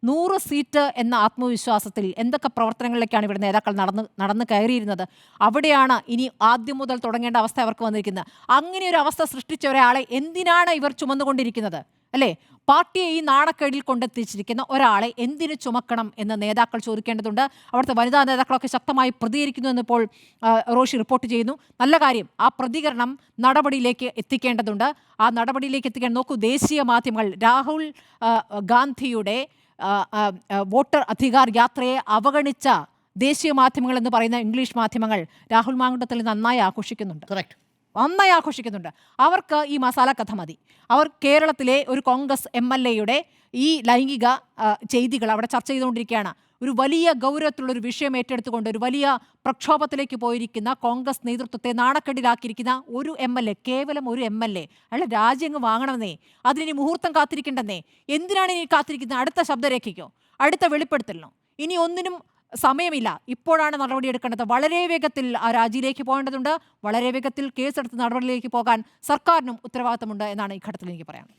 100 seat എന്ന ആത്മവിശ്വാസത്തിൽ എന്തൊക്കെ പ്രവർത്തനങ്ങളിലേക്കാണ് ഇവിടെ നേതാക്കൾ നടന്ന് കയറിയിരുന്നത്. അവിടെയാണ് ഇനി ആദ്യം മുതൽ തുടങ്ങേണ്ട അവസ്ഥ അവർക്ക് വന്നിരിക്കുന്നത്. അങ്ങനെ ഒരു അവസ്ഥ സൃഷ്ടിച്ച ഒരാളെ എന്തിനാണ് ഇവർ ചുമന്നുകൊണ്ടിരിക്കുന്നത്? അല്ലേ? പാർട്ടിയെ ഈ നാണക്കേടിൽ കൊണ്ടെത്തിച്ചിരിക്കുന്ന ഒരാളെ എന്തിനു ചുമക്കണം എന്ന് നേതാക്കൾ ചോദിക്കേണ്ടതുണ്ട്. അവിടുത്തെ വനിതാ നേതാക്കളൊക്കെ ശക്തമായി പ്രതികരിക്കുന്നു എന്നിപ്പോൾ റോഷി റിപ്പോർട്ട് ചെയ്യുന്നു. നല്ല കാര്യം. ആ പ്രതികരണം നടപടിയിലേക്ക് എത്തിക്കേണ്ടതുണ്ട്. ആ നടപടിയിലേക്ക് എത്തിക്കാൻ നോക്കൂ, ദേശീയ മാധ്യമങ്ങൾ രാഹുൽ ഗാന്ധിയുടെ വോട്ടർ അധികാർ യാത്രയെ അവഗണിച്ച ദേശീയ മാധ്യമങ്ങൾ എന്ന് പറയുന്ന ഇംഗ്ലീഷ് മാധ്യമങ്ങൾ രാഹുൽ മാങ്കുട്ടത്തിൽ നന്നായി ആഘോഷിക്കുന്നുണ്ട്. നന്നായി ആഘോഷിക്കുന്നുണ്ട്. അവർക്ക് ഈ മസാല കഥ മതി. അവർ കേരളത്തിലെ ഒരു കോൺഗ്രസ് MLA-യുടെ ഈ ലൈംഗിക ചെയ്തികൾ അവിടെ ചർച്ച ചെയ്തുകൊണ്ടിരിക്കുകയാണ്. ഒരു വലിയ ഗൗരവത്തിലുള്ളൊരു വിഷയം ഏറ്റെടുത്തുകൊണ്ട് ഒരു വലിയ പ്രക്ഷോഭത്തിലേക്ക് പോയിരിക്കുന്ന കോൺഗ്രസ് നേതൃത്വത്തെ നാണക്കെടിലാക്കിയിരിക്കുന്ന ഒരു MLA, കേവലം ഒരു MLA, അയാളെ രാജ്യം വാങ്ങണമെന്നേ, അതിനി മുഹൂർത്തം കാത്തിരിക്കേണ്ടെന്നേ. എന്തിനാണ് ഇനി കാത്തിരിക്കുന്നത്? അടുത്ത ശബ്ദരേഖയ്ക്കോ, അടുത്ത വെളിപ്പെടുത്തലിനോ? ഇനി ഒന്നിനും സമയമില്ല. ഇപ്പോഴാണ് നടപടിയെടുക്കേണ്ടത്. വളരെ വേഗത്തിൽ ആ രാജിയിലേക്ക് പോകേണ്ടതുണ്ട്. വളരെ വേഗത്തിൽ കേസെടുത്ത് നടപടിയിലേക്ക് പോകാൻ സർക്കാരിനും ഉത്തരവാദിത്തമുണ്ട് എന്നാണ് ഈ ഘട്ടത്തിൽ എനിക്ക് പറയാനുള്ളത്.